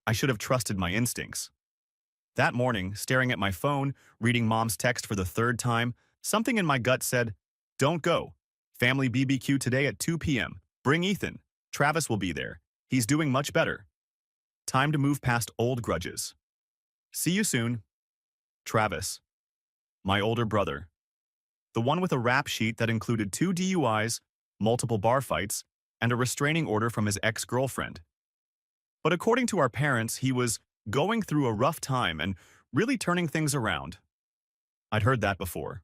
I should have trusted my instincts. That morning, staring at my phone, reading Mom's text for the third time, something in my gut said, "Don't go. Family BBQ today at 2 p.m. Bring Ethan. Travis will be there. He's doing much better. Time to move past old grudges. See you soon." Travis, my older brother. The one with a rap sheet that included 2 DUIs, multiple bar fights, and a restraining order from his ex-girlfriend. But according to our parents, he was going through a rough time and really turning things around. I'd heard that before.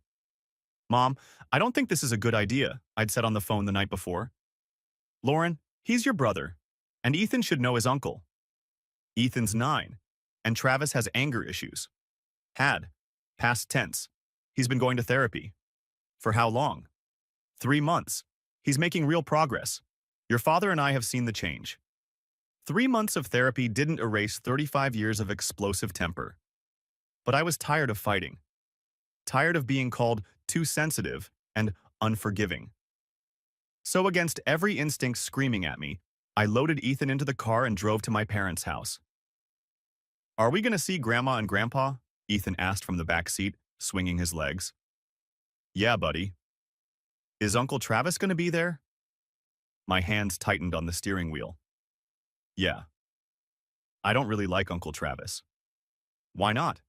"Mom, I don't think this is a good idea," I'd said on the phone the night before. "Lauren, he's your brother, and Ethan should know his uncle. Ethan's 9, and Travis has anger issues. Had. Past tense. He's been going to therapy. For how long? 3 months. He's making real progress. Your father and I have seen the change." 3 months of therapy didn't erase 35 years of explosive temper. But I was tired of fighting. Tired of being called too sensitive and unforgiving. So against every instinct screaming at me, I loaded Ethan into the car and drove to my parents' house. "Are we going to see Grandma and Grandpa?" Ethan asked from the back seat, swinging his legs. "Yeah, buddy." "Is Uncle Travis going to be there?" My hands tightened on the steering wheel. "Yeah." "I don't really like Uncle Travis." "Why not?"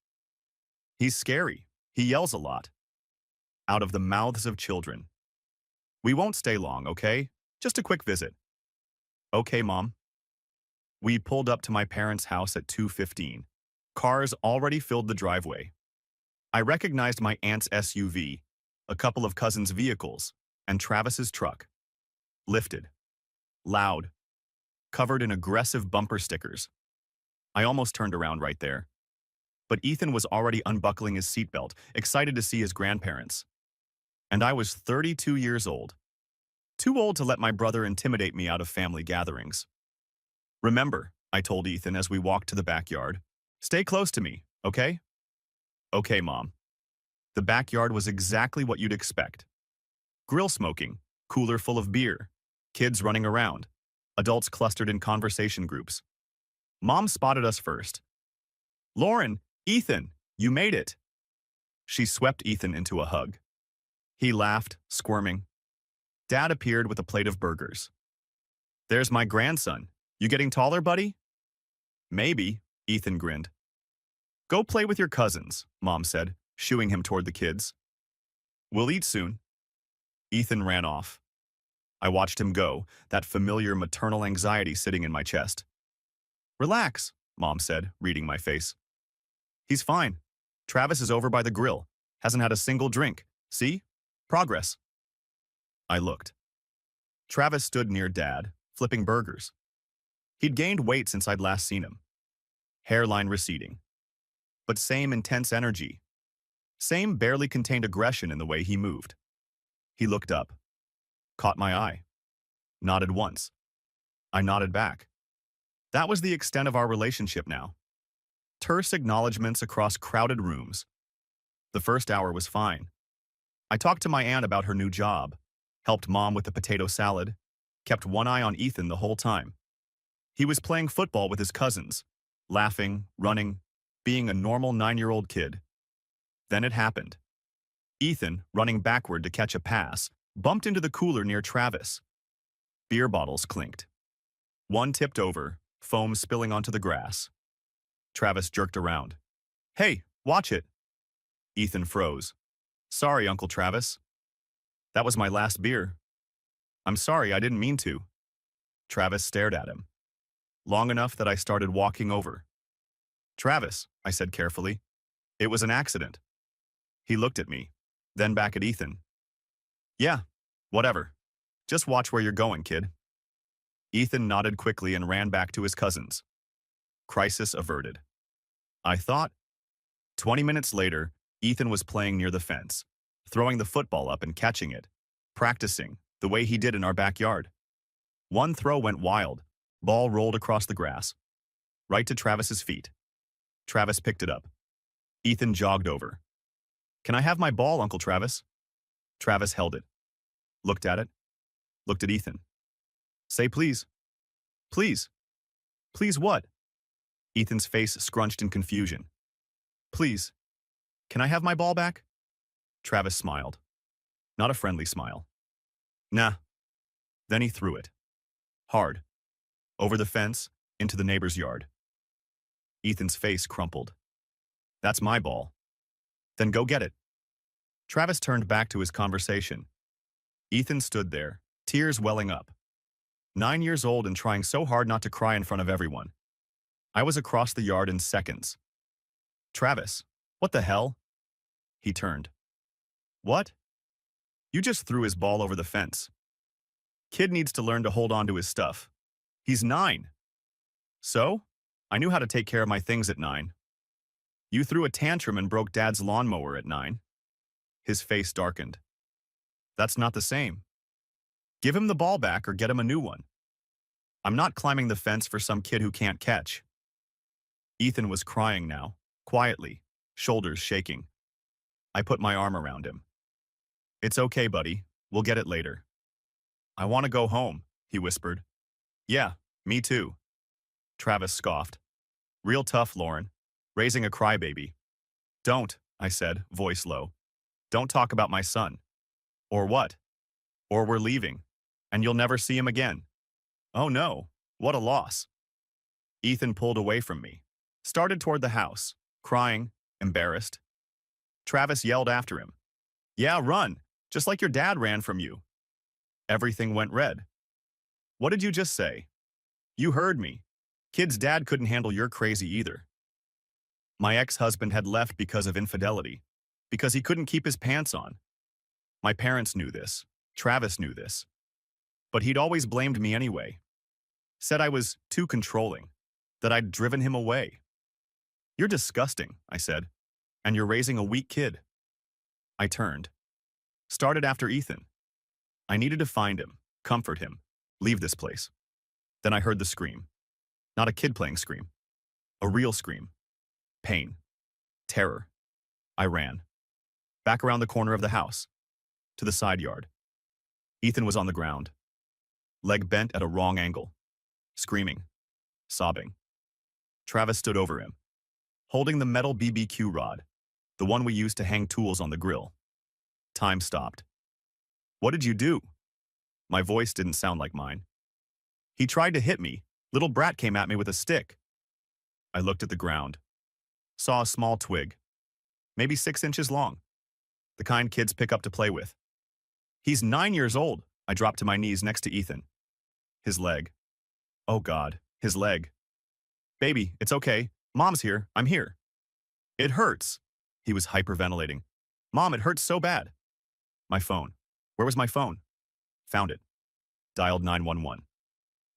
"He's scary. He yells a lot. Out of the mouths of children." "We won't stay long, okay? Just a quick visit." "Okay, Mom." We pulled up to my parents' house at 2:15. Cars already filled the driveway. I recognized my aunt's SUV, a couple of cousins' vehicles, and Travis's truck. Lifted. Loud. Covered in aggressive bumper stickers. I almost turned around right there. But Ethan was already unbuckling his seatbelt, excited to see his grandparents. And I was 32 years old. Too old to let my brother intimidate me out of family gatherings. "Remember," I told Ethan as we walked to the backyard, "stay close to me, okay?" "Okay, Mom." The backyard was exactly what you'd expect. Grill smoking, cooler full of beer, kids running around, adults clustered in conversation groups. Mom spotted us first. "Lauren, Ethan, you made it." She swept Ethan into a hug. He laughed, squirming. Dad appeared with a plate of burgers. "There's my grandson. You getting taller, buddy?" "Maybe," Ethan grinned. "Go play with your cousins," Mom said, shooing him toward the kids. "We'll eat soon." Ethan ran off. I watched him go, that familiar maternal anxiety sitting in my chest. "Relax," Mom said, reading my face. "He's fine. Travis is over by the grill. Hasn't had a single drink. See? Progress." I looked. Travis stood near Dad, flipping burgers. He'd gained weight since I'd last seen him. Hairline receding. But same intense energy. Same barely contained aggression in the way he moved. He looked up. Caught my eye. Nodded once. I nodded back. That was the extent of our relationship now. Terse acknowledgments across crowded rooms. The first hour was fine. I talked to my aunt about her new job, helped Mom with the potato salad, kept one eye on Ethan the whole time. He was playing football with his cousins, laughing, running, being a normal 9-year-old kid. Then it happened. Ethan, running backward to catch a pass, bumped into the cooler near Travis. Beer bottles clinked. One tipped over, foam spilling onto the grass. Travis jerked around. "Hey, watch it." Ethan froze. "Sorry, Uncle Travis." "That was my last beer." "I'm sorry, I didn't mean to." Travis stared at him. Long enough that I started walking over. "Travis," I said carefully, "it was an accident." He looked at me, then back at Ethan. "Yeah, whatever. Just watch where you're going, kid." Ethan nodded quickly and ran back to his cousins. Crisis averted. I thought. 20 minutes later, Ethan was playing near the fence, throwing the football up and catching it, practicing, the way he did in our backyard. One throw went wild, ball rolled across the grass, right to Travis's feet. Travis picked it up. Ethan jogged over. "Can I have my ball, Uncle Travis?" Travis held it, looked at it, looked at Ethan. "Say please." "Please." "Please what?" Ethan's face scrunched in confusion. Please, can I have my ball back? Travis smiled. Not a friendly smile. Nah. Then he threw it. Hard. Over the fence, into the neighbor's yard. Ethan's face crumpled. That's my ball. Then go get it. Travis turned back to his conversation. Ethan stood there, tears welling up. 9 years old and trying so hard not to cry in front of everyone. I was across the yard in seconds. Travis, what the hell? He turned. What? You just threw his ball over the fence. Kid needs to learn to hold on to his stuff. He's 9. So? I knew how to take care of my things at 9. You threw a tantrum and broke Dad's lawnmower at 9. His face darkened. That's not the same. Give him the ball back or get him a new one. I'm not climbing the fence for some kid who can't catch. Ethan was crying now, quietly, shoulders shaking. I put my arm around him. It's okay, buddy. We'll get it later. I want to go home, he whispered. Yeah, me too. Travis scoffed. Real tough, Lauren. Raising a crybaby. Don't, I said, voice low. Don't talk about my son. Or what? Or we're leaving, and you'll never see him again. Oh no, what a loss. Ethan pulled away from me, started toward the house, crying, embarrassed. Travis yelled after him. Yeah, run, just like your dad ran from you. Everything went red. What did you just say? You heard me. Kid's dad couldn't handle your crazy either. My ex-husband had left because of infidelity, because he couldn't keep his pants on. My parents knew this. Travis knew this. But he'd always blamed me anyway. Said I was too controlling, that I'd driven him away. You're disgusting, I said, and you're raising a weak kid. I turned. Started after Ethan. I needed to find him, comfort him, leave this place. Then I heard the scream. Not a kid playing scream. A real scream. Pain. Terror. I ran. Back around the corner of the house. To the side yard. Ethan was on the ground. Leg bent at a wrong angle. Screaming. Sobbing. Travis stood over him. Holding the metal BBQ rod. The one we used to hang tools on the grill. Time stopped. What did you do? My voice didn't sound like mine. He tried to hit me. Little brat came at me with a stick. I looked at the ground. Saw a small twig. Maybe 6 inches long. The kind kids pick up to play with. He's 9 years old. I dropped to my knees next to Ethan. His leg. Oh God, his leg. Baby, it's okay. Mom's here. I'm here. It hurts. He was hyperventilating. Mom, it hurts so bad. My phone. Where was my phone? Found it. Dialed 911.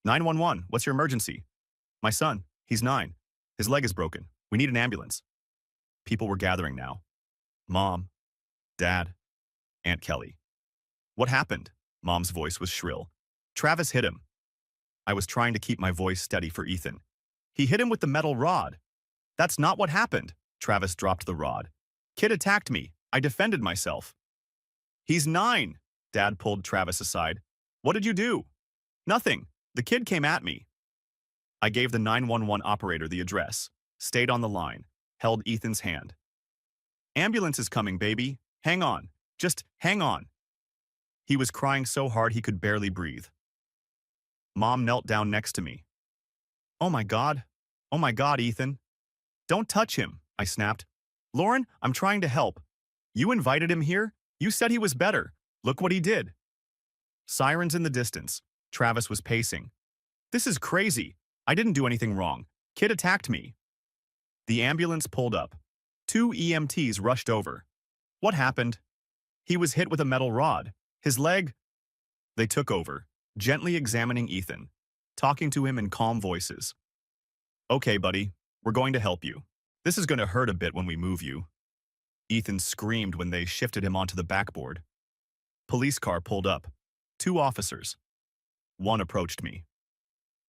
911, what's your emergency? My son, he's 9. His leg is broken. We need an ambulance. People were gathering now. Mom, Dad, Aunt Qley. What happened? Mom's voice was shrill. Travis hit him. I was trying to keep my voice steady for Ethan. He hit him with the metal rod. That's not what happened. Travis dropped the rod. Kid attacked me. I defended myself. He's 9. Dad pulled Travis aside. What did you do? Nothing. The kid came at me. I gave the 911 operator the address, stayed on the line, held Ethan's hand. Ambulance is coming, baby. Hang on. Just hang on. He was crying so hard he could barely breathe. Mom knelt down next to me. Oh my God, Ethan. Don't touch him, I snapped. Lauren, I'm trying to help. You invited him here? You said he was better. Look what he did. Sirens in the distance. Travis was pacing. This is crazy. I didn't do anything wrong. Kid attacked me. The ambulance pulled up. 2 EMTs rushed over. What happened? He was hit with a metal rod. His leg. They took over, gently examining Ethan, talking to him in calm voices. Okay, buddy, we're going to help you. This is going to hurt a bit when we move you. Ethan screamed when they shifted him onto the backboard. Police car pulled up. 2 officers. One approached me.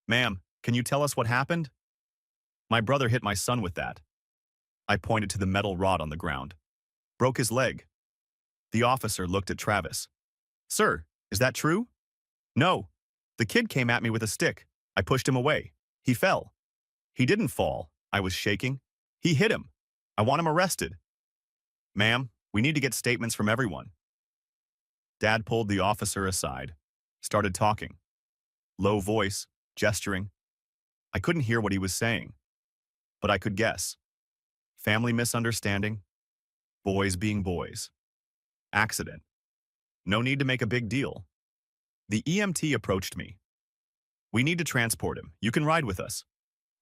Ma'am, can you tell us what happened? My brother hit my son with that. I pointed to the metal rod on the ground. Broke his leg. The officer looked at Travis. Sir, is that true? No. The kid came at me with a stick. I pushed him away. He fell. He didn't fall. I was shaking. He hit him. I want him arrested. Ma'am, we need to get statements from everyone. Dad pulled the officer aside, started talking. Low voice, gesturing. I couldn't hear what he was saying, but I could guess. Family misunderstanding, boys being boys. Accident. No need to make a big deal. The EMT approached me. We need to transport him. You can ride with us.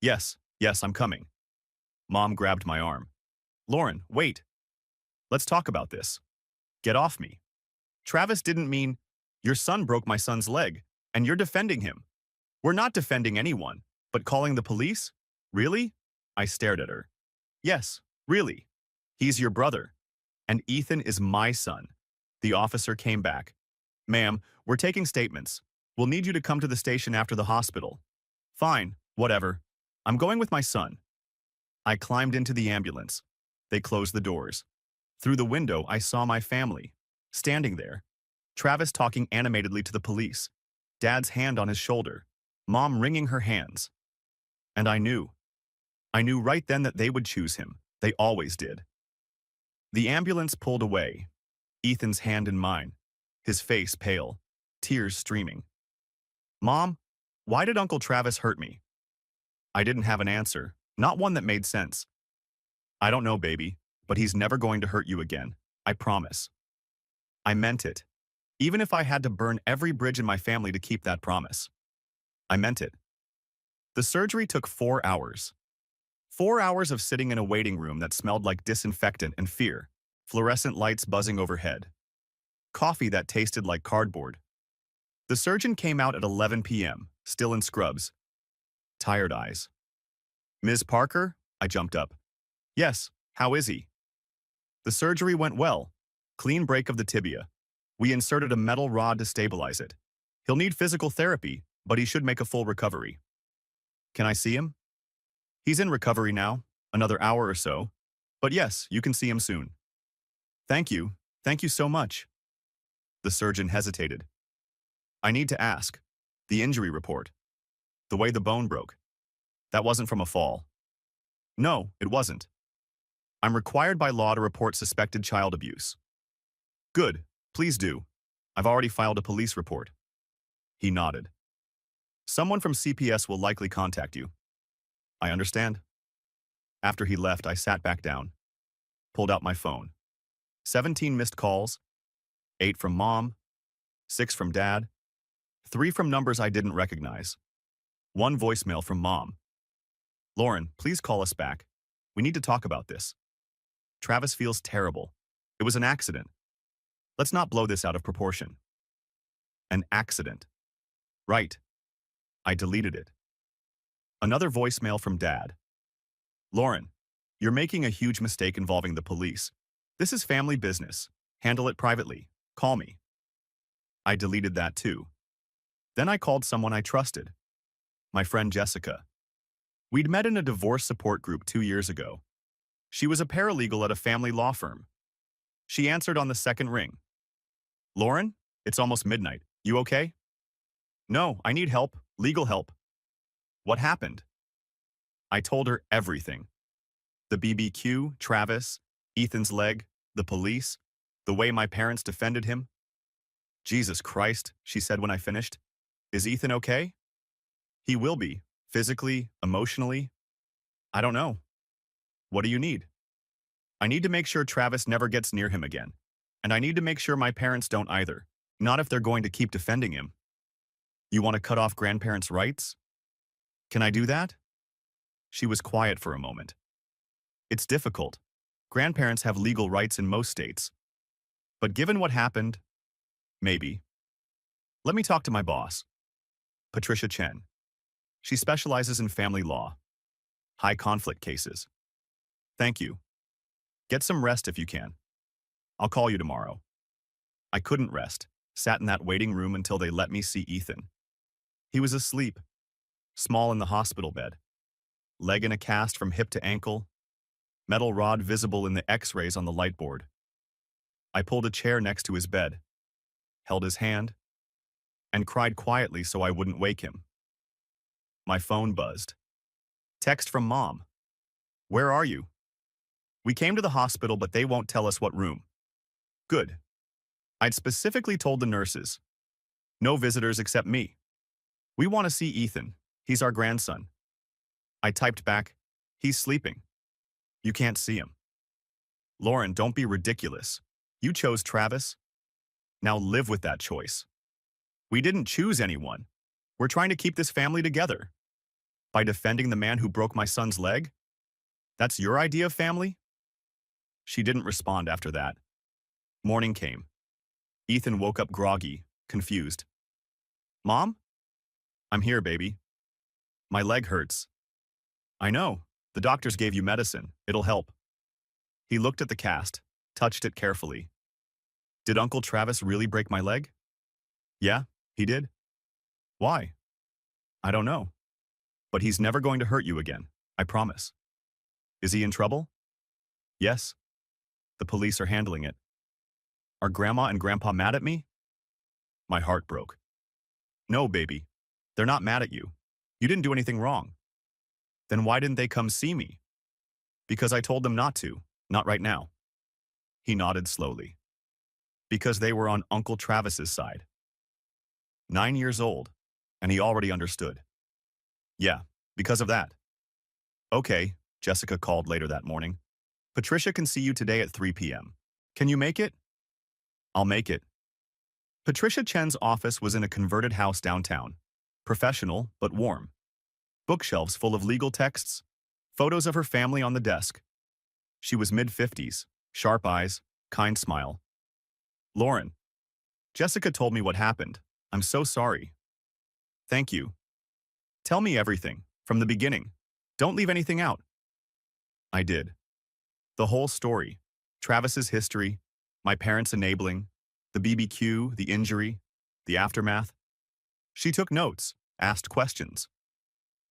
Yes, I'm coming. Mom grabbed my arm. Lauren, wait. Let's talk about this. Get off me. Travis didn't mean, your son broke my son's leg, and you're defending him. We're not defending anyone, but calling the police? Really? I stared at her. Yes, really. He's your brother. And Ethan is my son. The officer came back. Ma'am, we're taking statements. We'll need you to come to the station after the hospital. Fine, whatever. I'm going with my son. I climbed into the ambulance. They closed the doors. Through the window, I saw my family, standing there. Travis talking animatedly to the police. Dad's hand on his shoulder. Mom wringing her hands. And I knew. I knew right then that they would choose him. They always did. The ambulance pulled away, Ethan's hand in mine, his face pale, tears streaming. Mom, why did Uncle Travis hurt me? I didn't have an answer, not one that made sense. I don't know, baby, but he's never going to hurt you again. I promise. I meant it, even if I had to burn every bridge in my family to keep that promise. I meant it. The surgery took 4 hours. 4 hours of sitting in a waiting room that smelled like disinfectant and fear, fluorescent lights buzzing overhead, coffee that tasted like cardboard. The surgeon came out at 11 p.m., still in scrubs. Tired eyes. Ms. Parker? I jumped up. Yes, how is he? The surgery went well. Clean break of the tibia. We inserted a metal rod to stabilize it. He'll need physical therapy, but he should make a full recovery. Can I see him? He's in recovery now, another hour or so. But yes, you can see him soon. Thank you so much. The surgeon hesitated. I need to ask. The injury report. The way the bone broke. That wasn't from a fall. No, it wasn't. I'm required by law to report suspected child abuse. Good, please do. I've already filed a police report. He nodded. Someone from CPS will likely contact you. I understand. After he left, I sat back down, pulled out my phone. 17 missed calls, 8 from Mom, 6 from Dad, 3 from numbers I didn't recognize, 1 voicemail from Mom. Lauren, please call us back. We need to talk about this. Travis feels terrible. It was an accident. Let's not blow this out of proportion. An accident. Right. I deleted it. Another voicemail from Dad. Lauren, you're making a huge mistake involving the police. This is family business. Handle it privately. Call me. I deleted that too. Then I called someone I trusted. My friend Jessica. We'd met in a divorce support group 2 years ago. She was a paralegal at a family law firm. She answered on the second ring. Lauren, it's almost midnight. You okay? No, I need help. Legal help. What happened? I told her everything. The BBQ, Travis, Ethan's leg, the police, the way my parents defended him. Jesus Christ, she said when I finished. Is Ethan okay? He will be, physically, emotionally. I don't know. What do you need? I need to make sure Travis never gets near him again. And I need to make sure my parents don't either. Not if they're going to keep defending him. You want to cut off grandparents' rights? Can I do that? She was quiet for a moment. It's difficult. Grandparents have legal rights in most states. But given what happened, maybe. Let me talk to my boss, Patricia Chen. She specializes in family law, high conflict cases. Thank you. Get some rest if you can. I'll call you tomorrow. I couldn't rest, sat in that waiting room until they let me see Ethan. He was asleep, small in the hospital bed, leg in a cast from hip to ankle, metal rod visible in the x-rays on the light board. I pulled a chair next to his bed, held his hand, and cried quietly so I wouldn't wake him. My phone buzzed. Text from Mom. Where are you? We came to the hospital, but they won't tell us what room. Good. I'd specifically told the nurses. No visitors except me. We want to see Ethan. He's our grandson. I typed back, he's sleeping. You can't see him. Lauren, don't be ridiculous. You chose Travis. Now live with that choice. We didn't choose anyone. We're trying to keep this family together. By defending the man who broke my son's leg? That's your idea of family? She didn't respond after that. Morning came. Ethan woke up groggy, confused. Mom? I'm here, baby. My leg hurts. I know. The doctors gave you medicine. It'll help. He looked at the cast, touched it carefully. Did Uncle Travis really break my leg? Yeah, he did. Why? I don't know. But he's never going to hurt you again, I promise. Is he in trouble? Yes. The police are handling it. Are Grandma and Grandpa mad at me? My heart broke. No, baby. They're not mad at you. You didn't do anything wrong. Then why didn't they come see me? Because I told them not to, not right now. He nodded slowly. Because they were on Uncle Travis's side. 9 years old, and he already understood. Yeah, because of that. Okay, Jessica called later that morning. Patricia can see you today at 3 p.m. Can you make it? I'll make it. Patricia Chen's office was in a converted house downtown. Professional, but warm. Bookshelves full of legal texts, photos of her family on the desk. She was mid-50s, sharp eyes, kind smile. Lauren. Jessica told me what happened. I'm so sorry. Thank you. Tell me everything, from the beginning. Don't leave anything out. I did. The whole story. Travis's history, my parents' enabling, the BBQ, the injury, the aftermath. She took notes, asked questions.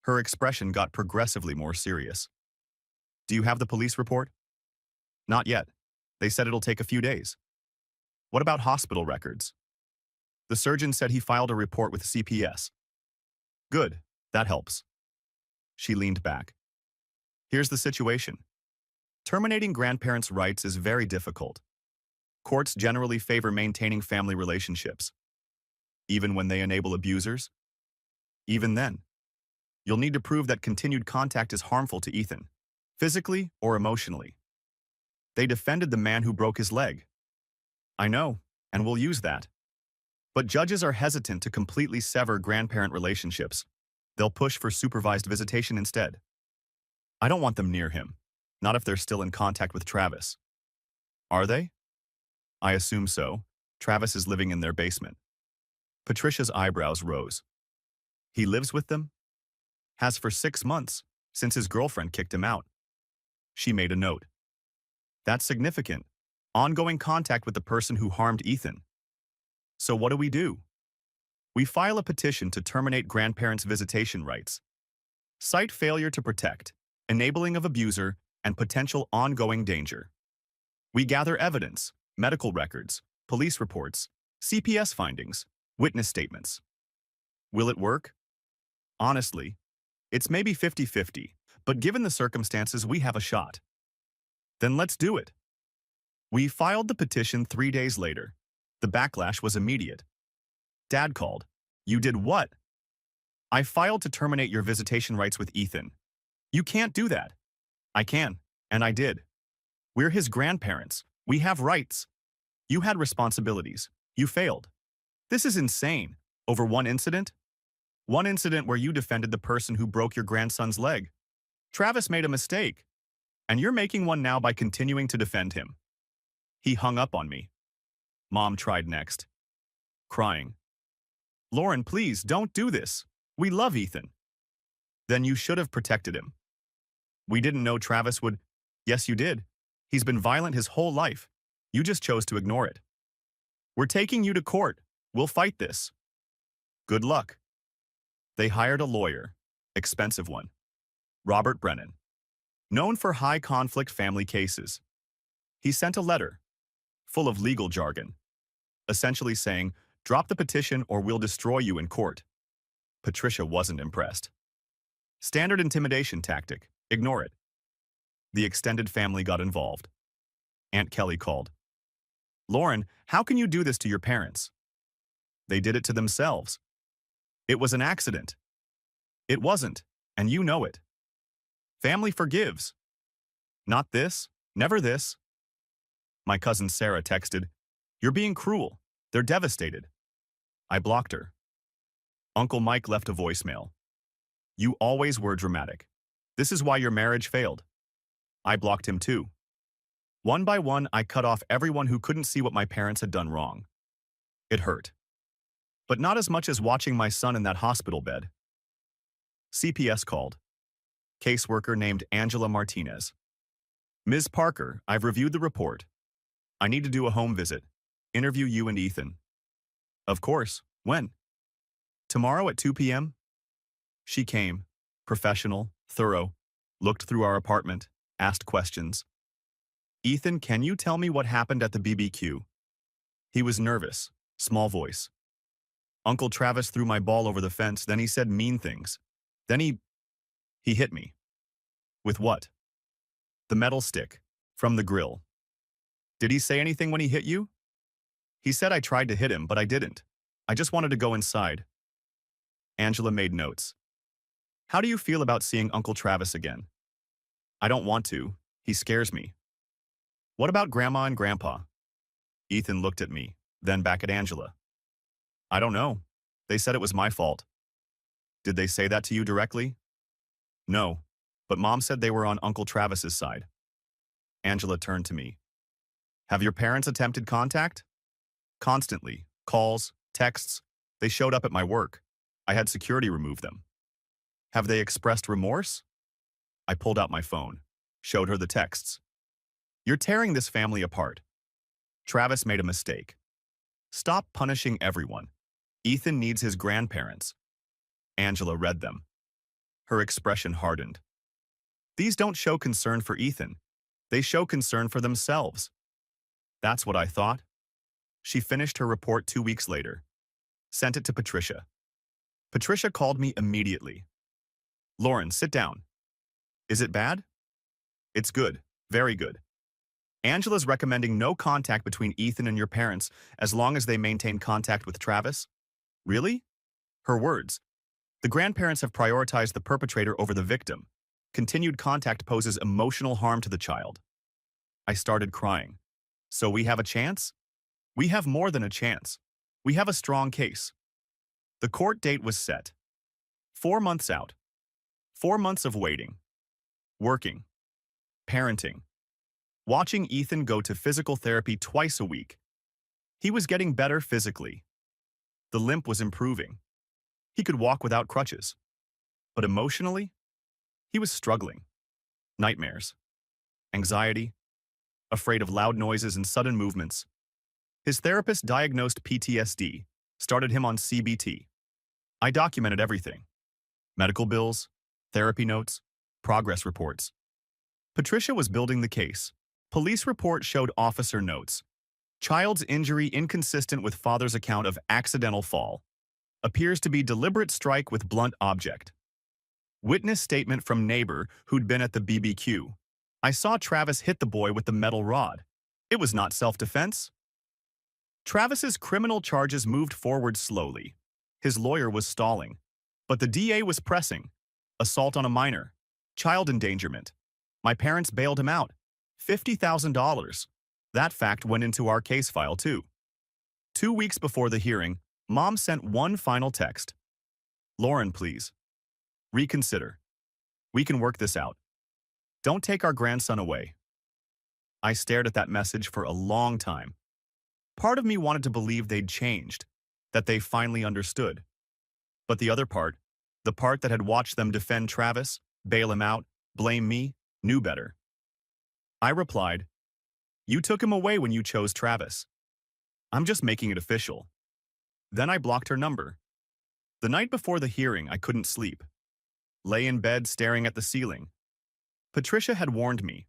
Her expression got progressively more serious. Do you have the police report? Not yet. They said it'll take a few days. What about hospital records? The surgeon said he filed a report with CPS. Good, that helps. She leaned back. Here's the situation. Terminating grandparents' rights is very difficult. Courts generally favor maintaining family relationships. Even when they enable abusers? Even then. You'll need to prove that continued contact is harmful to Ethan, physically or emotionally. They defended the man who broke his leg. I know, and we'll use that. But judges are hesitant to completely sever grandparent relationships. They'll push for supervised visitation instead. I don't want them near him, not if they're still in contact with Travis. Are they? I assume so. Travis is living in their basement. Patricia's eyebrows rose. He lives with them? Has for 6 months, since his girlfriend kicked him out. She made a note. That's significant. Ongoing contact with the person who harmed Ethan. So what do? We file a petition to terminate grandparents' visitation rights. Cite failure to protect, enabling of abuser, and potential ongoing danger. We gather evidence, medical records, police reports, CPS findings, witness statements. Will it work? Honestly, it's maybe 50-50, but given the circumstances, we have a shot. Then let's do it. We filed the petition 3 days later. The backlash was immediate. Dad called. You did what? I filed to terminate your visitation rights with Ethan. You can't do that. I can, and I did. We're his grandparents. We have rights. You had responsibilities. You failed. This is insane. Over one incident? One incident where you defended the person who broke your grandson's leg. Travis made a mistake, and you're making one now by continuing to defend him. He hung up on me. Mom tried next. Crying. Lauren, please, don't do this. We love Ethan. Then you should have protected him. We didn't know Travis would. Yes, you did. He's been violent his whole life. You just chose to ignore it. We're taking you to court. We'll fight this. Good luck. They hired a lawyer, expensive one, Robert Brennan, known for high-conflict family cases. He sent a letter, full of legal jargon, essentially saying, drop the petition or we'll destroy you in court. Patricia wasn't impressed. Standard intimidation tactic, ignore it. The extended family got involved. Aunt Qley called. Lauren, how can you do this to your parents? They did it to themselves. It was an accident. It wasn't, and you know it. Family forgives. Not this, never this. My cousin Sarah texted, You're being cruel. They're devastated. I blocked her. Uncle Mike left a voicemail. You always were dramatic. This is why your marriage failed. I blocked him too. One by one, I cut off everyone who couldn't see what my parents had done wrong. It hurt. But not as much as watching my son in that hospital bed. CPS called. Caseworker named Angela Martinez. Ms. Parker, I've reviewed the report. I need to do a home visit. Interview you and Ethan. Of course. When? Tomorrow at 2 p.m.? She came, professional, thorough, looked through our apartment, asked questions. Ethan, can you tell me what happened at the BBQ? He was nervous, small voice. Uncle Travis threw my ball over the fence, then he said mean things. Then he hit me. With what? The metal stick, from the grill. Did he say anything when he hit you? He said I tried to hit him, but I didn't. I just wanted to go inside. Angela made notes. How do you feel about seeing Uncle Travis again? I don't want to. He scares me. What about Grandma and Grandpa? Ethan looked at me, then back at Angela. I don't know. They said it was my fault. Did they say that to you directly? No, but Mom said they were on Uncle Travis's side. Angela turned to me. Have your parents attempted contact? Constantly. Calls, texts. They showed up at my work. I had security remove them. Have they expressed remorse? I pulled out my phone, showed her the texts. You're tearing this family apart. Travis made a mistake. Stop punishing everyone. Ethan needs his grandparents. Angela read them. Her expression hardened. These don't show concern for Ethan. They show concern for themselves. That's what I thought. She finished her report 2 weeks later. Sent it to Patricia. Patricia called me immediately. Lauren, sit down. Is it bad? It's good. Very good. Angela's recommending no contact between Ethan and your parents as long as they maintain contact with Travis? Really? Her words. The grandparents have prioritized the perpetrator over the victim. Continued contact poses emotional harm to the child. I started crying. So we have a chance? We have more than a chance. We have a strong case. The court date was set. 4 months out. 4 months of waiting. Working. Parenting. Watching Ethan go to physical therapy twice a week. He was getting better physically. The limp was improving. He could walk without crutches. But emotionally, he was struggling. Nightmares. Anxiety. Afraid of loud noises and sudden movements. His therapist diagnosed PTSD, started him on CBT. I documented everything. Medical bills, therapy notes, progress reports. Patricia was building the case. Police report showed officer notes. Child's injury inconsistent with father's account of accidental fall. Appears to be deliberate strike with blunt object. Witness statement from neighbor who'd been at the BBQ. I saw Travis hit the boy with the metal rod. It was not self-defense. Travis's criminal charges moved forward slowly. His lawyer was stalling. But the DA was pressing. Assault on a minor. Child endangerment. My parents bailed him out. $50,000. That fact went into our case file too. 2 weeks before the hearing, Mom sent one final text. Lauren, please. Reconsider. We can work this out. Don't take our grandson away. I stared at that message for a long time. Part of me wanted to believe they'd changed, that they finally understood. But the other part, the part that had watched them defend Travis, bail him out, blame me, knew better. I replied, You took him away when you chose Travis. I'm just making it official. Then I blocked her number. The night before the hearing, I couldn't sleep. Lay in bed staring at the ceiling. Patricia had warned me.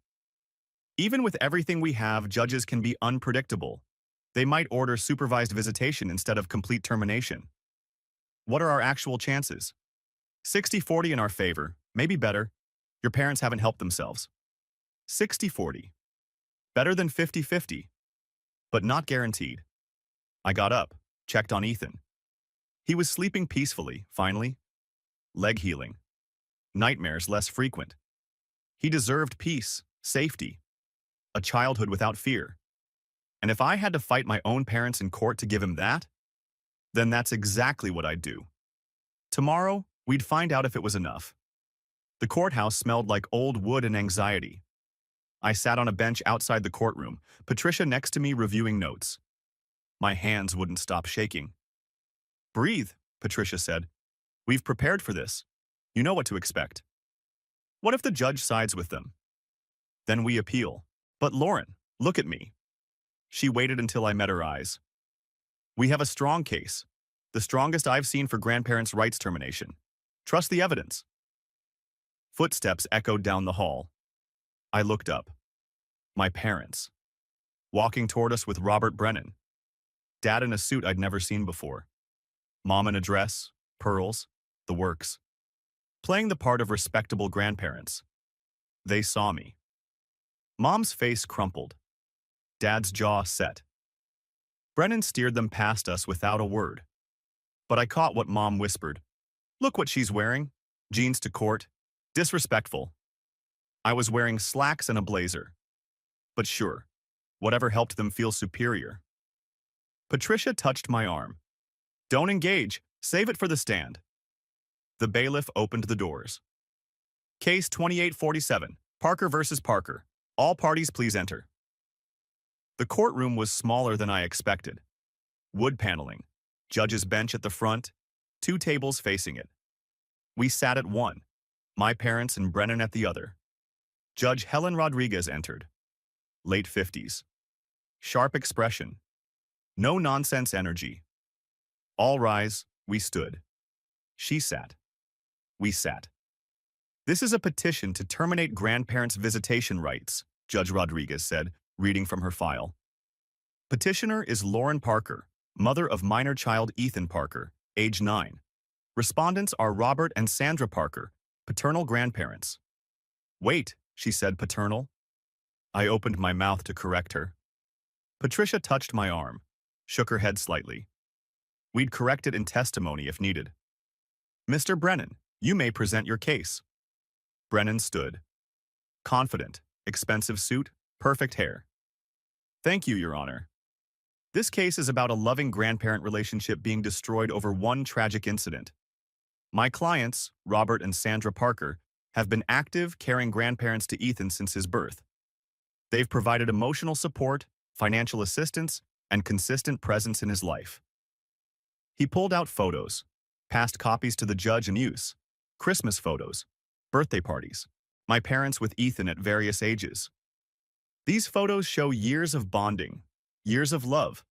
Even with everything we have, judges can be unpredictable. They might order supervised visitation instead of complete termination. What are our actual chances? 60-40 in our favor, maybe better. Your parents haven't helped themselves. 60-40. Better than 50-50, but not guaranteed. I got up, checked on Ethan. He was sleeping peacefully, finally. Leg healing. Nightmares less frequent. He deserved peace, safety, a childhood without fear. And if I had to fight my own parents in court to give him that, then that's exactly what I'd do. Tomorrow, we'd find out if it was enough. The courthouse smelled like old wood and anxiety. I sat on a bench outside the courtroom, Patricia next to me reviewing notes. My hands wouldn't stop shaking. "Breathe," Patricia said. "We've prepared for this. You know what to expect. What if the judge sides with them? Then we appeal. But Lauren, look at me." She waited until I met her eyes. "We have a strong case, the strongest I've seen for grandparents' rights termination. Trust the evidence." Footsteps echoed down the hall. I looked up. My parents. Walking toward us with Robert Brennan. Dad in a suit I'd never seen before. Mom in a dress, pearls, the works. Playing the part of respectable grandparents. They saw me. Mom's face crumpled. Dad's jaw set. Brennan steered them past us without a word. But I caught what Mom whispered. "Look what she's wearing. Jeans to court. Disrespectful." I was wearing slacks and a blazer. But sure, whatever helped them feel superior. Patricia touched my arm. "Don't engage. Save it for the stand." The bailiff opened the doors. "Case 2847, Parker versus Parker. All parties please enter." The courtroom was smaller than I expected. Wood paneling, judge's bench at the front, 2 tables facing it. We sat at one, my parents and Brennan at the other. Judge Helen Rodriguez entered. Late 50s. Sharp expression. No nonsense energy. "All rise," we stood. She sat. We sat. "This is a petition to terminate grandparents' visitation rights," Judge Rodriguez said, reading from her file. "Petitioner is Lauren Parker, mother of minor child Ethan Parker, age 9. Respondents are Robert and Sandra Parker, paternal grandparents." "Wait," she said, "paternal?" I opened my mouth to correct her. Patricia touched my arm, shook her head slightly. "We'd correct it in testimony if needed." "Mr. Brennan, you may present your case." Brennan stood. Confident, expensive suit, perfect hair. "Thank you, Your Honor. This case is about a loving grandparent relationship being destroyed over one tragic incident. My clients, Robert and Sandra Parker, have been active, caring grandparents to Ethan since his birth. They've provided emotional support, financial assistance, and consistent presence in his life." He pulled out photos, passed copies to the judge in use, Christmas photos, birthday parties, my parents with Ethan at various ages. These photos show years of bonding, years of love.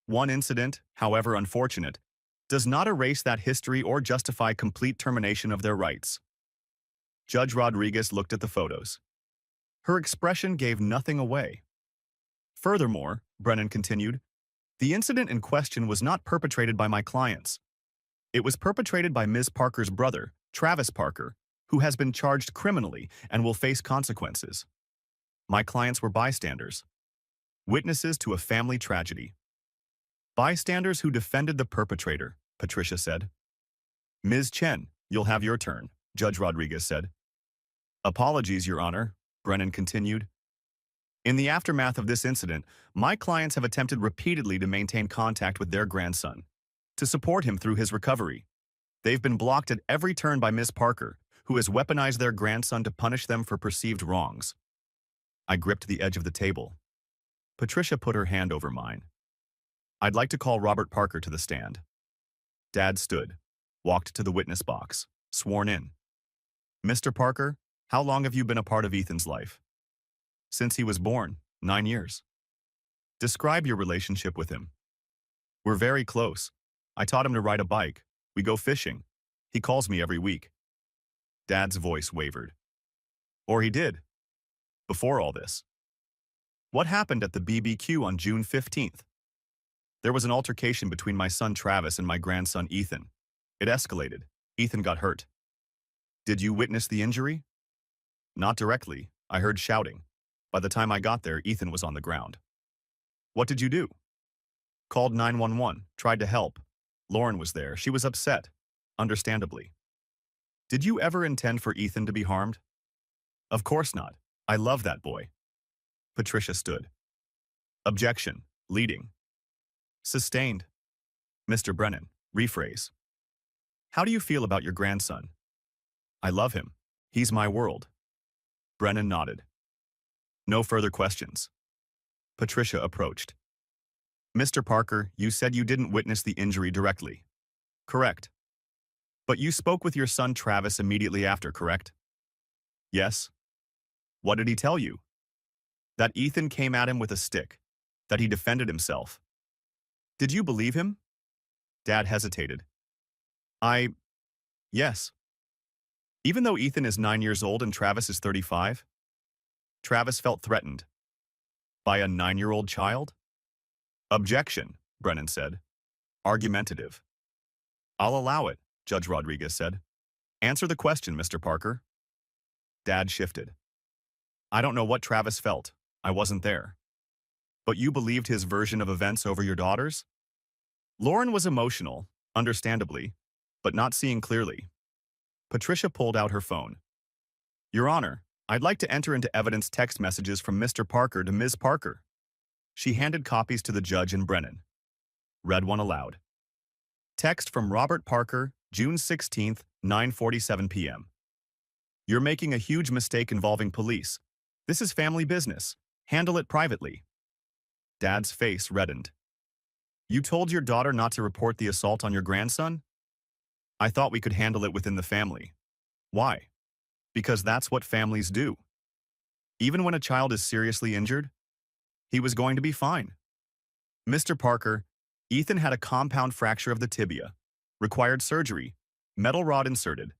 One incident, however unfortunate, does not erase that history or justify complete termination of their rights. Judge Rodriguez looked at the photos. Her expression gave nothing away. "Furthermore," Brennan continued, "the incident in question was not perpetrated by my clients. It was perpetrated by Ms. Parker's brother, Travis Parker, who has been charged criminally and will face consequences. My clients were bystanders, witnesses to a family tragedy. Bystanders who defended the perpetrator," Patricia said. "Ms. Chen, you'll have your turn," Judge Rodriguez said. "Apologies, Your Honor," Brennan continued. "In the aftermath of this incident, my clients have attempted repeatedly to maintain contact with their grandson, to support him through his recovery. They've been blocked at every turn by Ms. Parker, who has weaponized their grandson to punish them for perceived wrongs." I gripped the edge of the table. Patricia put her hand over mine. "I'd like to call Robert Parker to the stand." Dad stood, walked to the witness box, sworn in. "Mr. Parker, how long have you been a part of Ethan's life?" "Since he was born, 9 years." "Describe your relationship with him." "We're very close. I taught him to ride a bike. We go fishing. He calls me every week." Dad's voice wavered. "Or he did. Before all this." "What happened at the BBQ on June 15th? "There was an altercation between my son Travis and my grandson Ethan. It escalated. Ethan got hurt." "Did you witness the injury?" "Not directly, I heard shouting. By the time I got there, Ethan was on the ground. What did you do? Called 911, tried to help. Lauren was there. She was upset. Understandably. Did you ever intend for Ethan to be harmed? Of course not. I love that boy. Patricia stood. Objection. Leading. Sustained. Mr. Brennan, rephrase. How do you feel about your grandson? I love him. He's my world. Brennan nodded. No further questions. Patricia approached. Mr. Parker, you said you didn't witness the injury directly. Correct. But you spoke with your son Travis immediately after, correct? Yes. What did he tell you? That Ethan came at him with a stick. That he defended himself. Did you believe him? Dad hesitated. Yes. Even though Ethan is 9 years old and Travis is 35? Travis felt threatened. By a 9-year-old child? Objection, Brennan said. Argumentative. I'll allow it, Judge Rodriguez said. Answer the question, Mr. Parker. Dad shifted. I don't know what Travis felt. I wasn't there. But you believed his version of events over your daughter's? Lauren was emotional, understandably, but not seeing clearly. Patricia pulled out her phone. Your Honor, I'd like to enter into evidence text messages from Mr. Parker to Ms. Parker. She handed copies to the judge and Brennan. Read one aloud. Text from Robert Parker, June 16th, 9:47 p.m. You're making a huge mistake involving police. This is family business. Handle it privately. Dad's face reddened. You told your daughter not to report the assault on your grandson? I thought we could handle it within the family. Why? Because that's what families do. Even when a child is seriously injured, he was going to be fine. Mr. Parker, Ethan had a compound fracture of the tibia, required surgery, metal rod inserted,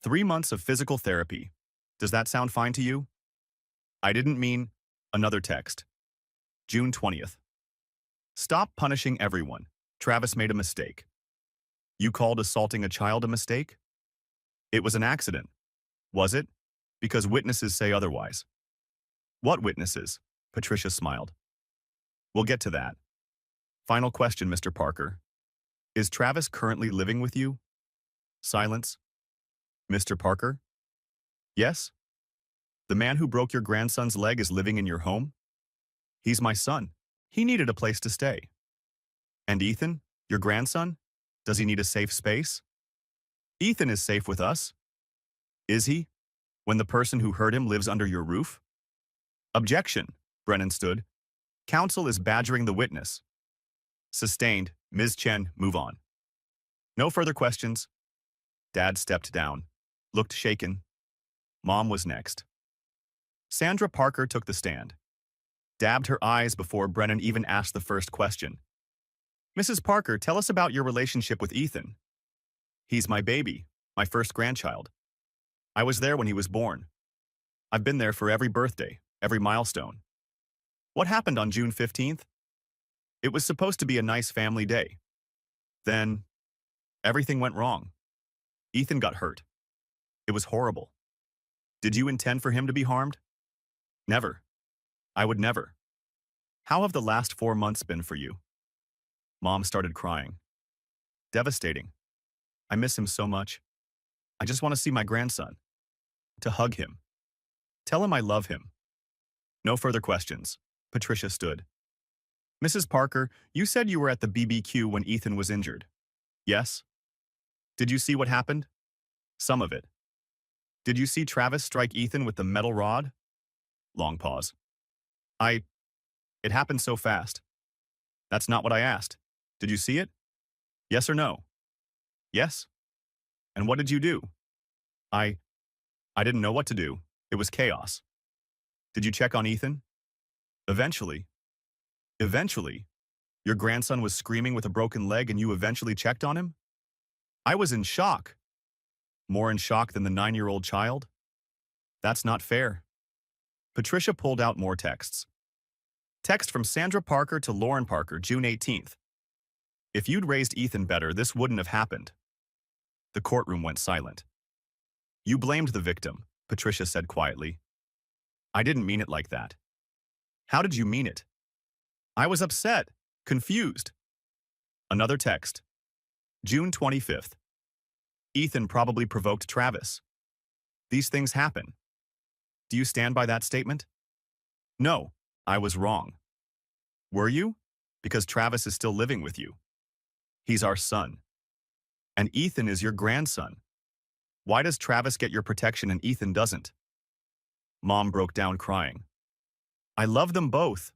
3 months of physical therapy. Does that sound fine to you? I didn't mean. Another text. June 20th. Stop punishing everyone. Travis made a mistake. You called assaulting a child a mistake? It was an accident. Was it? Because witnesses say otherwise. What witnesses? Patricia smiled. We'll get to that. Final question, Mr. Parker. Is Travis currently living with you? Silence. Mr. Parker? Yes? The man who broke your grandson's leg is living in your home? He's my son. He needed a place to stay. And Ethan, your grandson? Does he need a safe space? Ethan is safe with us. Is he? When the person who hurt him lives under your roof? Objection, Brennan stood. Counsel is badgering the witness. Sustained. Ms. Chen, move on. No further questions. Dad stepped down, looked shaken. Mom was next. Sandra Parker took the stand. Dabbed her eyes before Brennan even asked the first question. Mrs. Parker, tell us about your relationship with Ethan. He's my baby, my first grandchild. I was there when he was born. I've been there for every birthday, every milestone. What happened on June 15th? It was supposed to be a nice family day. Then, everything went wrong. Ethan got hurt. It was horrible. Did you intend for him to be harmed? Never. I would never. How have the last 4 months been for you? Mom started crying. Devastating. I miss him so much. I just want to see my grandson. To hug him. Tell him I love him. No further questions. Patricia stood. Mrs. Parker, you said you were at the BBQ when Ethan was injured. Yes? Did you see what happened? Some of it. Did you see Travis strike Ethan with the metal rod? Long pause. It happened so fast. That's not what I asked. Did you see it? Yes or no? Yes. And what did you do? I didn't know what to do. It was chaos. Did you check on Ethan? Eventually. Eventually? Your grandson was screaming with a broken leg and you eventually checked on him? I was in shock. More in shock than the 9-year-old child? That's not fair. Patricia pulled out more texts. Text from Sandra Parker to Lauren Parker, June 18th. If you'd raised Ethan better, this wouldn't have happened. The courtroom went silent. You blamed the victim, Patricia said quietly. I didn't mean it like that. How did you mean it? I was upset, confused. Another text. June 25th. Ethan probably provoked Travis. These things happen. Do you stand by that statement? No, I was wrong. Were you? Because Travis is still living with you. He's our son. And Ethan is your grandson. Why does Travis get your protection and Ethan doesn't? Mom broke down crying. I love them both.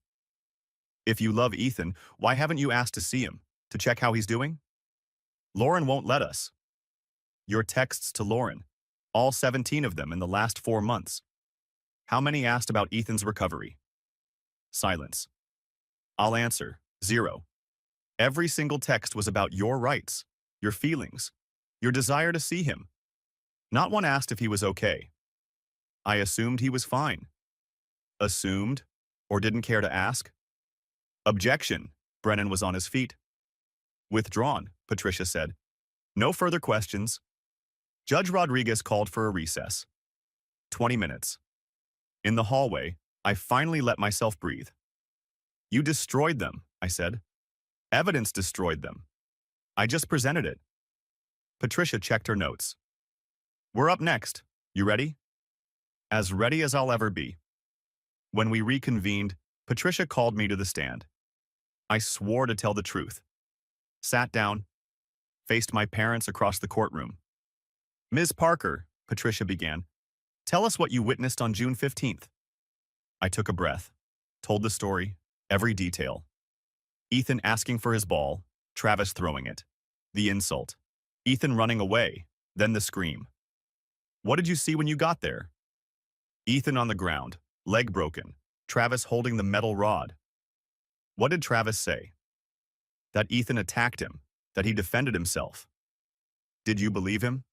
If you love Ethan, why haven't you asked to see him, to check how he's doing? Lauren won't let us. Your texts to Lauren, all 17 of them in the last 4 months. How many asked about Ethan's recovery? Silence. I'll answer, 0. Every single text was about your rights, your feelings, your desire to see him. Not one asked if he was okay. I assumed he was fine. Assumed, or didn't care to ask? Objection. Brennan was on his feet. Withdrawn, Patricia said. No further questions. Judge Rodriguez called for a recess. 20 minutes. In the hallway, I finally let myself breathe. You destroyed them, I said. Evidence destroyed them. I just presented it. Patricia checked her notes. We're up next. You ready? As ready as I'll ever be. When we reconvened, Patricia called me to the stand. I swore to tell the truth. Sat down, faced my parents across the courtroom. Ms. Parker, Patricia began, tell us what you witnessed on June 15th. I took a breath, told the story, every detail. Ethan asking for his ball, Travis throwing it. The insult. Ethan running away, then the scream. What did you see when you got there? Ethan on the ground, leg broken, Travis holding the metal rod. What did Travis say? That Ethan attacked him, that he defended himself. Did you believe him?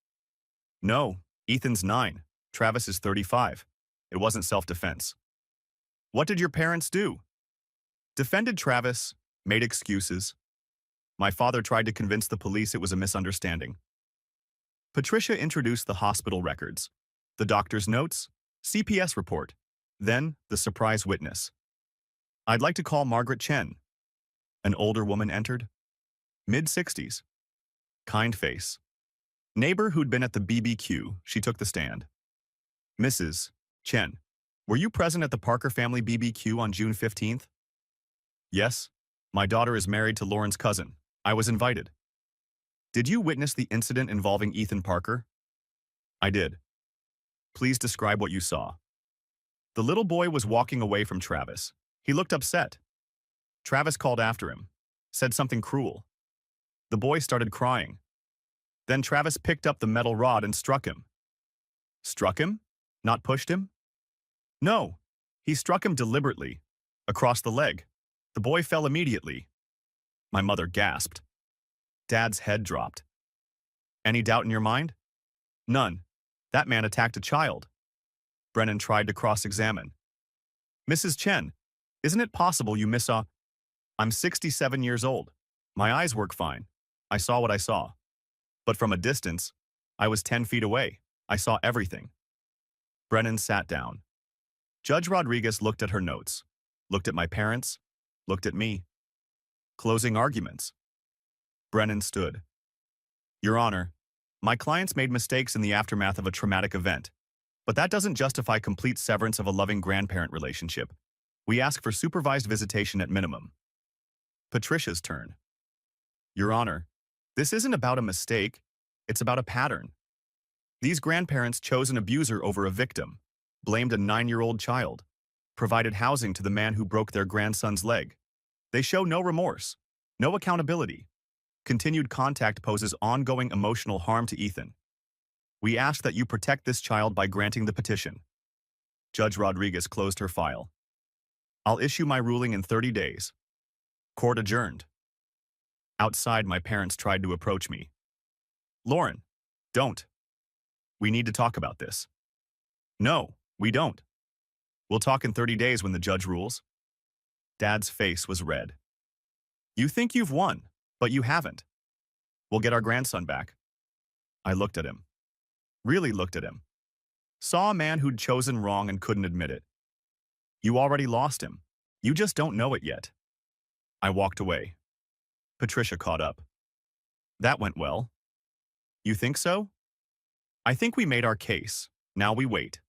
No, Ethan's 9, Travis is 35. It wasn't self-defense. What did your parents do? Defended Travis, made excuses. My father tried to convince the police it was a misunderstanding. Patricia introduced the hospital records, the doctor's notes, CPS report, then the surprise witness. I'd like to call Margaret Chen. An older woman entered. Mid-60s. Kind face. Neighbor who'd been at the BBQ, she took the stand. Mrs. Chen, were you present at the Parker family BBQ on June 15th? Yes. My daughter is married to Lauren's cousin. I was invited. Did you witness the incident involving Ethan Parker? I did. Please describe what you saw. The little boy was walking away from Travis. He looked upset. Travis called after him, said something cruel. The boy started crying. Then Travis picked up the metal rod and struck him. Struck him? Not pushed him? No, he struck him deliberately, across the leg. The boy fell immediately. My mother gasped. Dad's head dropped. Any doubt in your mind? None. That man attacked a child. Brennan tried to cross-examine. Mrs. Chen, isn't it possible you missaw? I'm 67 years old. My eyes work fine. I saw what I saw. But from a distance, I was 10 feet away. I saw everything. Brennan sat down. Judge Rodriguez looked at her notes, looked at my parents, looked at me. Closing arguments. Brennan stood. Your Honor, my clients made mistakes in the aftermath of a traumatic event, but that doesn't justify complete severance of a loving grandparent relationship. We ask for supervised visitation at minimum. Patricia's turn. Your Honor, this isn't about a mistake, it's about a pattern. These grandparents chose an abuser over a victim, blamed a 9-year-old child, provided housing to the man who broke their grandson's leg. They show no remorse, no accountability. Continued contact poses ongoing emotional harm to Ethan. We ask that you protect this child by granting the petition. Judge Rodriguez closed her file. I'll issue my ruling in 30 days. Court adjourned. Outside, my parents tried to approach me. Lauren, don't. We need to talk about this. No, we don't. We'll talk in 30 days when the judge rules. Dad's face was red. You think you've won, but you haven't. We'll get our grandson back. I looked at him. Really looked at him. Saw a man who'd chosen wrong and couldn't admit it. You already lost him. You just don't know it yet. I walked away. Patricia caught up. That went well. You think so? I think we made our case. Now we wait.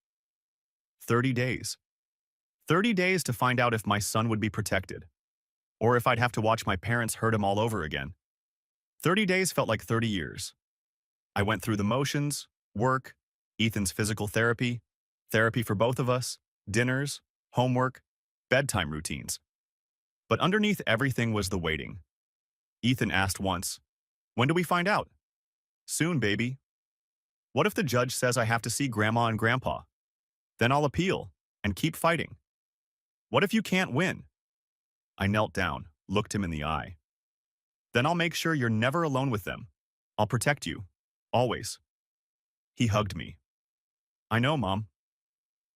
30 days. 30 days to find out if my son would be protected, or if I'd have to watch my parents hurt him all over again. 30 days felt like 30 years. I went through the motions, work, Ethan's physical therapy, therapy for both of us, dinners, homework, bedtime routines. But underneath everything was the waiting. Ethan asked once, "When do we find out?" "Soon, baby." What if the judge says I have to see Grandma and Grandpa? Then I'll appeal and keep fighting. What if you can't win? I knelt down, looked him in the eye. Then I'll make sure you're never alone with them. I'll protect you. Always. He hugged me. I know, Mom.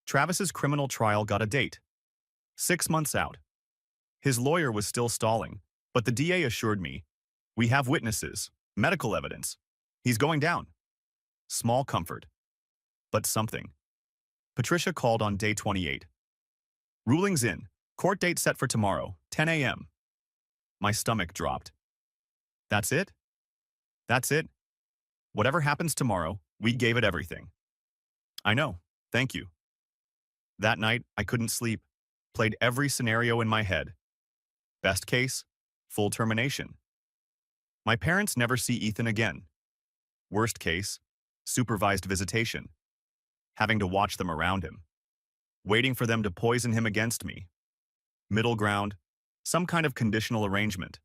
Travis's criminal trial got a date. 6 months out. His lawyer was still stalling, but the DA assured me, "We have witnesses, medical evidence. He's going down." Small comfort. But something. Patricia called on day 28. "Ruling's in. Court date set for tomorrow, 10 a.m. My stomach dropped. That's it? That's it? Whatever happens tomorrow, we gave it everything. I know. Thank you. That night, I couldn't sleep. Played every scenario in my head. Best case, full termination. My parents never see Ethan again. Worst case, supervised visitation. Having to watch them around him. Waiting for them to poison him against me. Middle ground, some kind of conditional arrangement.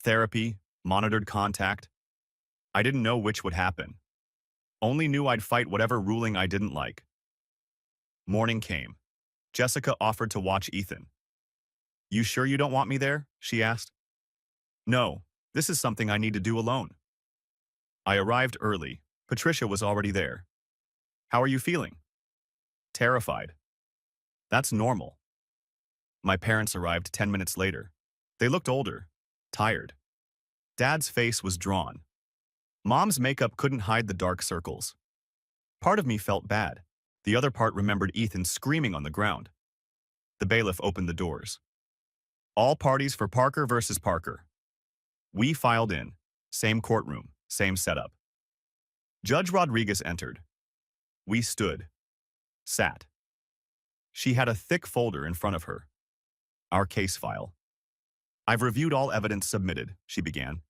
Therapy, monitored contact. I didn't know which would happen. Only knew I'd fight whatever ruling I didn't like. Morning came. Jessica offered to watch Ethan. "You sure you don't want me there?" she asked. "No, this is something I need to do alone." I arrived early. Patricia was already there. "How are you feeling?" "Terrified." "That's normal." My parents arrived 10 minutes later. They looked older, tired. Dad's face was drawn. Mom's makeup couldn't hide the dark circles. Part of me felt bad. The other part remembered Ethan screaming on the ground. The bailiff opened the doors. "All parties for Parker versus Parker." We filed in. Same courtroom, same setup. Judge Rodriguez entered. We stood. Sat. She had a thick folder in front of her. Our case file. "I've reviewed all evidence submitted," she began.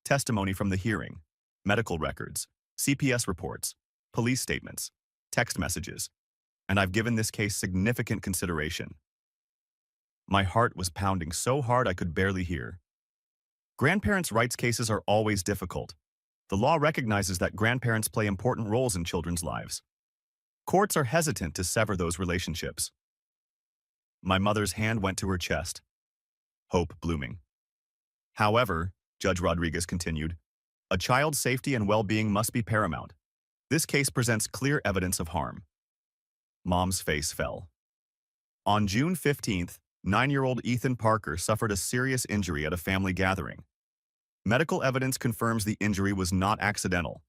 "Testimony from the hearing, medical records, CPS reports, police statements, text messages, and I've given this case significant consideration." My heart was pounding so hard I could barely hear. Grandparents' rights cases are always difficult. The law recognizes that grandparents play important roles in children's lives. Courts are hesitant to sever those relationships. My mother's hand went to her chest. Hope blooming. "However," Judge Rodriguez continued, "a child's safety and well-being must be paramount. This case presents clear evidence of harm." Mom's face fell. On June 15th, 9-year-old Ethan Parker suffered a serious injury at a family gathering. Medical evidence confirms the injury was not accidental.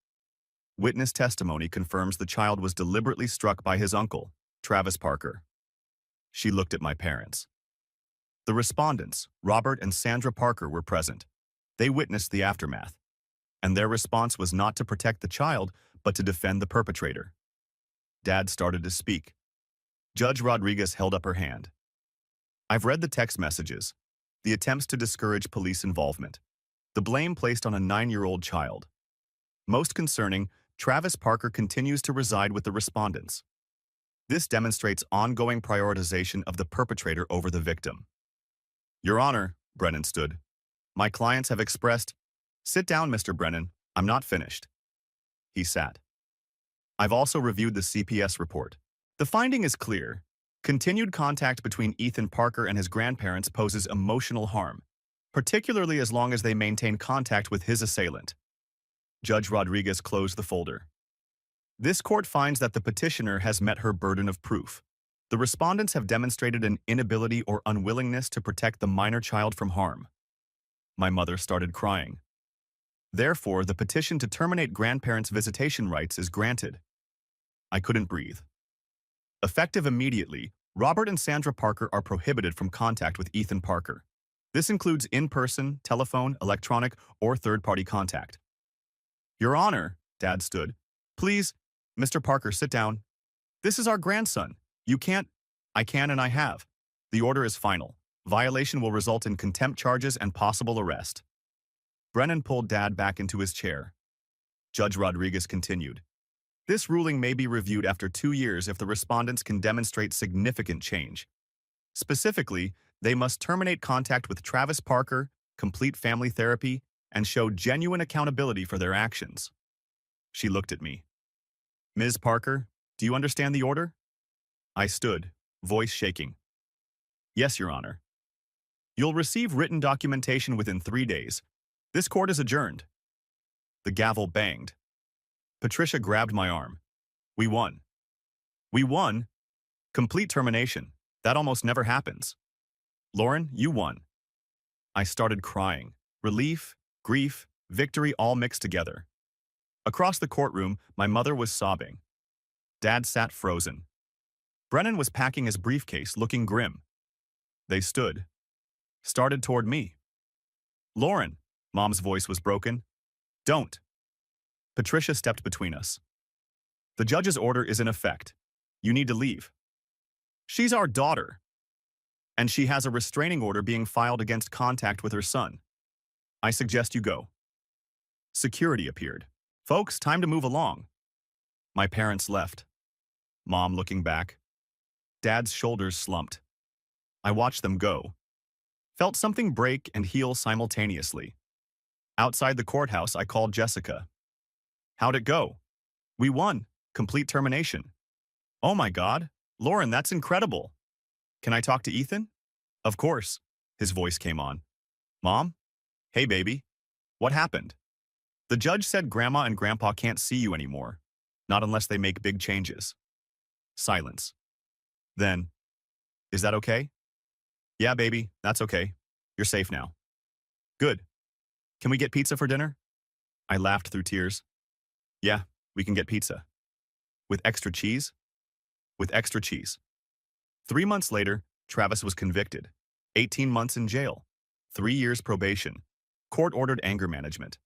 Witness testimony confirms the child was deliberately struck by his uncle, Travis Parker. She looked at my parents. The respondents, Robert and Sandra Parker, were present. They witnessed the aftermath, and their response was not to protect the child, but to defend the perpetrator. Dad started to speak. Judge Rodriguez held up her hand. "I've read the text messages, the attempts to discourage police involvement, the blame placed on a 9-year-old child. Most concerning, Travis Parker continues to reside with the respondents. This demonstrates ongoing prioritization of the perpetrator over the victim." "Your Honor," Brennan stood. "My clients have expressed—" "Sit down, Mr. Brennan. I'm not finished." He sat. "I've also reviewed the CPS report. The finding is clear. Continued contact between Ethan Parker and his grandparents poses emotional harm, particularly as long as they maintain contact with his assailant." Judge Rodriguez closed the folder. "This court finds that the petitioner has met her burden of proof. The respondents have demonstrated an inability or unwillingness to protect the minor child from harm." My mother started crying. "Therefore, the petition to terminate grandparents' visitation rights is granted." I couldn't breathe. Effective immediately, Robert and Sandra Parker are prohibited from contact with Ethan Parker. This includes in-person, telephone, electronic, or third-party contact. Your Honor, Dad stood. Please, Mr. Parker, sit down. This is our grandson. You can't. I can and I have. The order is final. Violation will result in contempt charges and possible arrest. Brennan pulled Dad back into his chair. Judge Rodriguez continued. This ruling may be reviewed after 2 years if the respondents can demonstrate significant change. Specifically, they must terminate contact with Travis Parker, complete family therapy, and show genuine accountability for their actions. She looked at me. Ms. Parker, do you understand the order? I stood, voice shaking. Yes, Your Honor. You'll receive written documentation within 3 days. This court is adjourned. The gavel banged. Patricia grabbed my arm. We won. We won? Complete termination. That almost never happens. Lauren, you won. I started crying. Relief, grief, victory all mixed together. Across the courtroom, my mother was sobbing. Dad sat frozen. Brennan was packing his briefcase, looking grim. They stood. Started toward me. Lauren, Mom's voice was broken. Don't. Patricia stepped between us. The judge's order is in effect. You need to leave. She's our daughter. And she has a restraining order being filed against contact with her son. I suggest you go. Security appeared. Folks, time to move along. My parents left. Mom looking back. Dad's shoulders slumped. I watched them go. Felt something break and heal simultaneously. Outside the courthouse, I called Jessica. How'd it go? We won. Complete termination. Oh my God. Lauren, that's incredible. Can I talk to Ethan? Of course. His voice came on. Mom? Hey, baby. What happened? The judge said Grandma and Grandpa can't see you anymore. Not unless they make big changes. Silence. Then, is that okay? Yeah, baby, that's okay. You're safe now. Good. Can we get pizza for dinner? I laughed through tears. Yeah, we can get pizza. With extra cheese? With extra cheese. 3 months later, Travis was convicted. 18 months in jail. 3 years probation. Court-ordered anger management.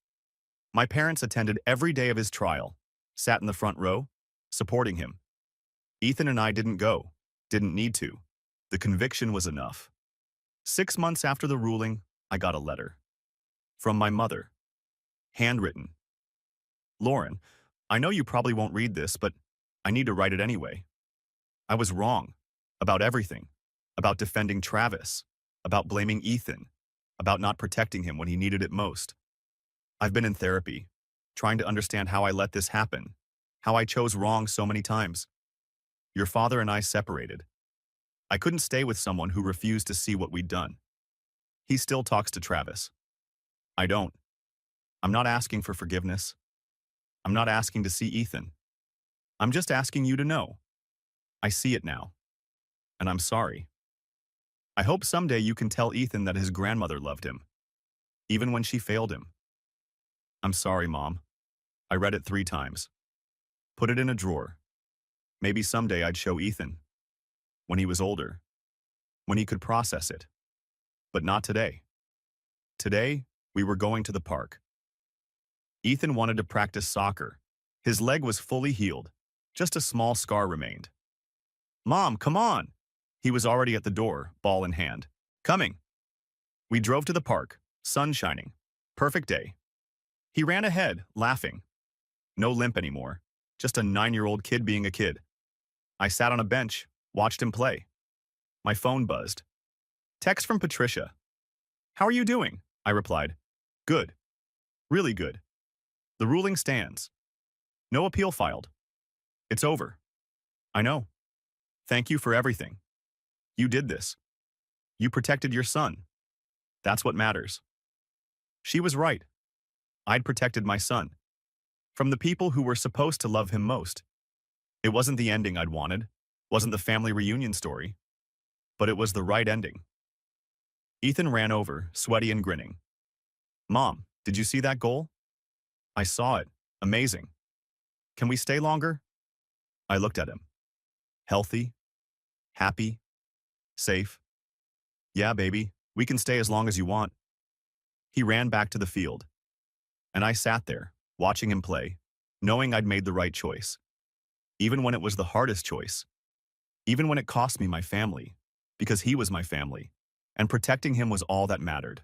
My parents attended every day of his trial, sat in the front row, supporting him. Ethan and I didn't go, didn't need to. The conviction was enough. 6 months after the ruling, I got a letter. From my mother. Handwritten. Lauren, I know you probably won't read this, but I need to write it anyway. I was wrong. About everything. About defending Travis. About blaming Ethan. About not protecting him when he needed it most. I've been in therapy, trying to understand how I let this happen, how I chose wrong so many times. Your father and I separated. I couldn't stay with someone who refused to see what we'd done. He still talks to Travis. I don't. I'm not asking for forgiveness. I'm not asking to see Ethan. I'm just asking you to know. I see it now. And I'm sorry. I hope someday you can tell Ethan that his grandmother loved him, even when she failed him. I'm sorry, Mom. I read it 3 times. Put it in a drawer. Maybe someday I'd show Ethan. When he was older. When he could process it. But not today. Today, we were going to the park. Ethan wanted to practice soccer. His leg was fully healed. Just a small scar remained. Mom, come on! He was already at the door, ball in hand. Coming. We drove to the park, sun shining. Perfect day. He ran ahead, laughing. No limp anymore. Just a 9-year-old kid being a kid. I sat on a bench, watched him play. My phone buzzed. Text from Patricia. How are you doing? I replied. Good. Really good. The ruling stands. No appeal filed. It's over. I know. Thank you for everything. You did this. You protected your son. That's what matters. She was right. I'd protected my son. From the people who were supposed to love him most. It wasn't the ending I'd wanted. Wasn't the family reunion story. But it was the right ending. Ethan ran over, sweaty and grinning. Mom, did you see that goal? I saw it. Amazing. Can we stay longer? I looked at him. Healthy, happy, Safe? Yeah, baby. We can stay as long as you want. He ran back to the field, and I sat there, watching him play, knowing I'd made the right choice. Even when it was the hardest choice. Even when it cost me my family, because he was my family, and protecting him was all that mattered.